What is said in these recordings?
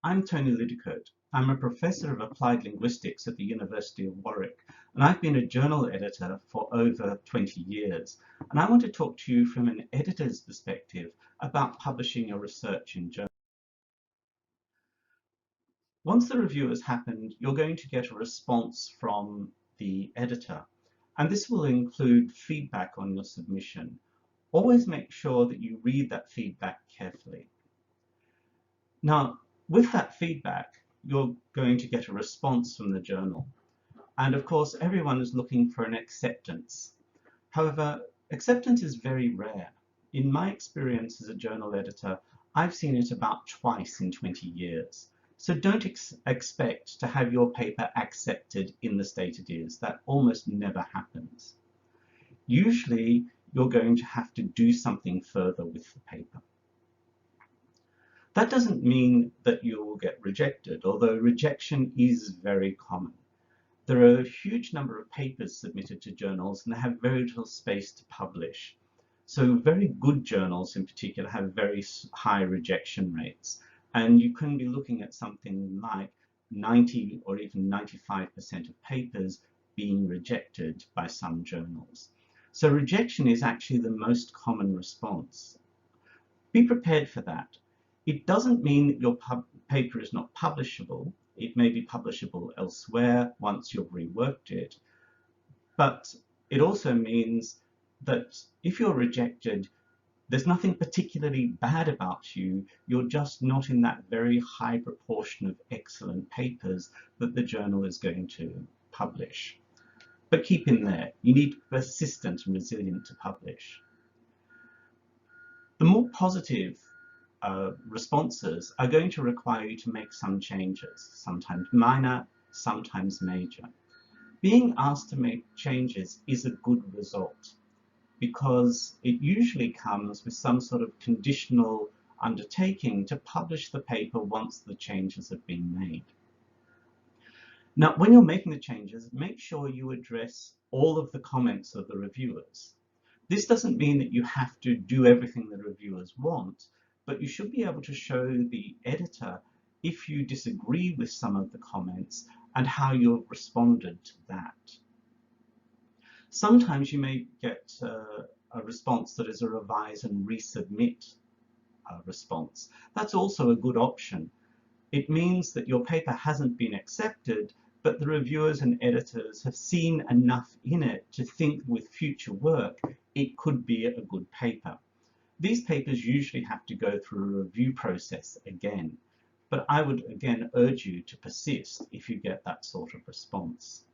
I'm Tony Liddicoat. I'm a professor of applied linguistics at the University of Warwick, and I've been a journal editor for over 20 years. And I want to talk to you from an editor's perspective about publishing your research in journals. Once the review has happened, you're going to get a response from the editor, and this will include feedback on your submission. Always make sure that you read that feedback carefully. Now, with that feedback, you're going to get a response from the journal. And of course, everyone is looking for an acceptance. However, acceptance is very rare. In my experience as a journal editor, I've seen it about twice in 20 years. So don't expect to have your paper accepted in the state it is. That almost never happens. Usually, you're going to have to do something further with the paper. That doesn't mean that you will get rejected, although rejection is very common. There are a huge number of papers submitted to journals and they have very little space to publish. So very good journals in particular have very high rejection rates. And you can be looking at something like 90 or even 95% of papers being rejected by some journals. So rejection is actually the most common response. Be prepared for that. It doesn't mean that your paper is not publishable. It may be publishable elsewhere once you've reworked it, but it also means that if you're rejected, there's nothing particularly bad about you. You're just not in that very high proportion of excellent papers that the journal is going to publish. But keep in there, you need to be persistent and resilient to publish. The more positive responses are going to require you to make some changes, sometimes minor, sometimes major. Being asked to make changes is a good result because it usually comes with some sort of conditional undertaking to publish the paper once the changes have been made. Now, when you're making the changes, make sure you address all of the comments of the reviewers. This doesn't mean that you have to do everything the reviewers want, but you should be able to show the editor if you disagree with some of the comments and how you've responded to that. Sometimes you may get a response that is a revise and resubmit response. That's also a good option. It means that your paper hasn't been accepted, but the reviewers and editors have seen enough in it to think with future work it could be a good paper. These papers usually have to go through a review process again, but I would again urge you to persist if you get that sort of response.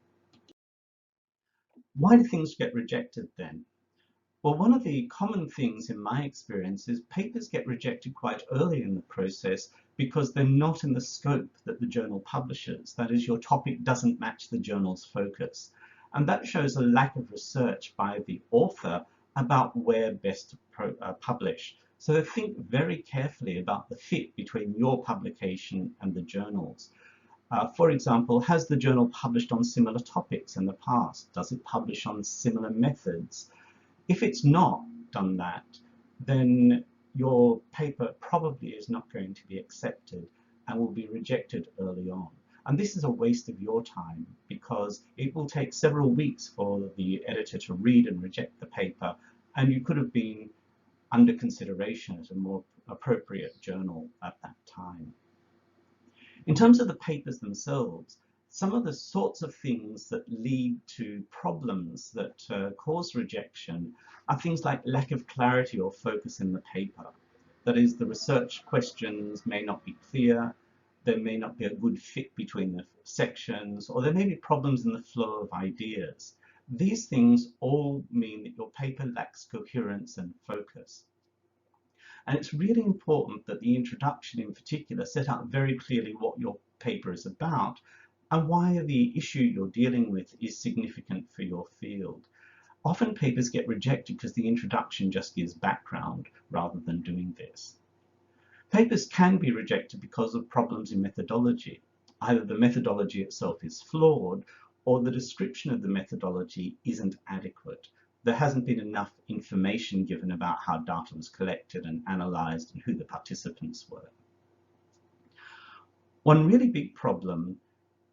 Why do things get rejected then? Well, one of the common things in my experience is papers get rejected quite early in the process because they're not in the scope that the journal publishes. That is, your topic doesn't match the journal's focus. And that shows a lack of research by the author about where best to publish. So think very carefully about the fit between your publication and the journal's. For example, has the journal published on similar topics in the past? Does it publish on similar methods? If it's not done that, then your paper probably is not going to be accepted and will be rejected early on. And this is a waste of your time because it will take several weeks for the editor to read and reject the paper, and you could have been under consideration as a more appropriate journal at that time. In terms of the papers themselves, some of the sorts of things that lead to problems that cause rejection are things like lack of clarity or focus in the paper. That is, the research questions may not be clear, there may not be a good fit between the sections, or there may be problems in the flow of ideas. These things all mean that your paper lacks coherence and focus. And it's really important that the introduction in particular set out very clearly what your paper is about and why the issue you're dealing with is significant for your field. Often papers get rejected because the introduction just gives background rather than doing this. Papers can be rejected because of problems in methodology. Either the methodology itself is flawed or the description of the methodology isn't adequate. There hasn't been enough information given about how data was collected and analysed and who the participants were. One really big problem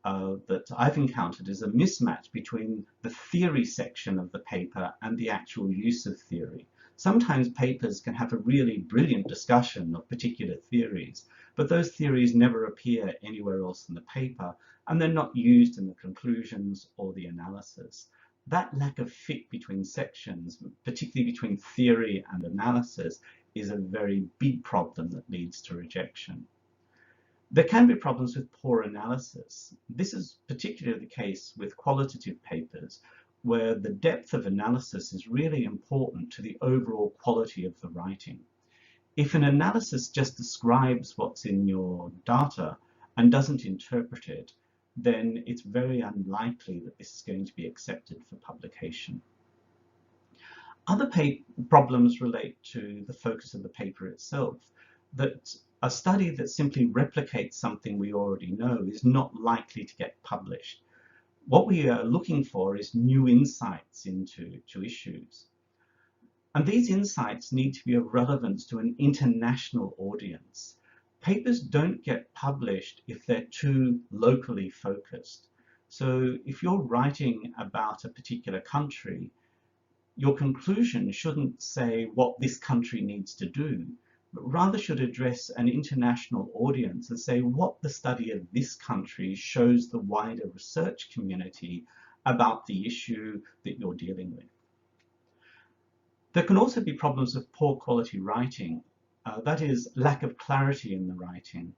that I've encountered is a mismatch between the theory section of the paper and the actual use of theory. Sometimes papers can have a really brilliant discussion of particular theories, but those theories never appear anywhere else in the paper, and they're not used in the conclusions or the analysis. That lack of fit between sections, particularly between theory and analysis, is a very big problem that leads to rejection. There can be problems with poor analysis. This is particularly the case with qualitative papers, where the depth of analysis is really important to the overall quality of the writing. If an analysis just describes what's in your data and doesn't interpret it, then it's very unlikely that this is going to be accepted for publication. Other problems relate to the focus of the paper itself, that a study that simply replicates something we already know is not likely to get published. What we are looking for is new insights into issues. And these insights need to be of relevance to an international audience. Papers don't get published if they're too locally focused. So if you're writing about a particular country, your conclusion shouldn't say what this country needs to do, but rather should address an international audience and say what the study of this country shows the wider research community about the issue that you're dealing with. There can also be problems of poor quality writing, that is, lack of clarity in the writing.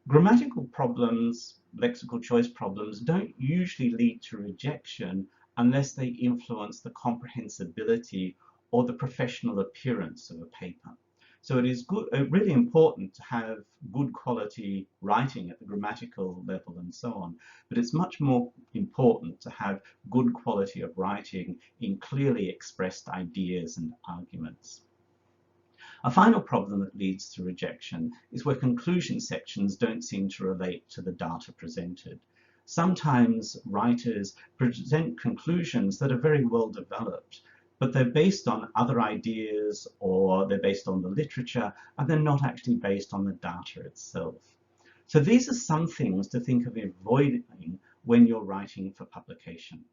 Grammatical problems, lexical choice problems, don't usually lead to rejection unless they influence the comprehensibility or the professional appearance of a paper. So it is really important to have good quality writing at the grammatical level and so on, but it's much more important to have good quality of writing in clearly expressed ideas and arguments. A final problem that leads to rejection is where conclusion sections don't seem to relate to the data presented. Sometimes writers present conclusions that are very well developed, but they're based on other ideas or they're based on the literature, and they're not actually based on the data itself. So these are some things to think of avoiding when you're writing for publication.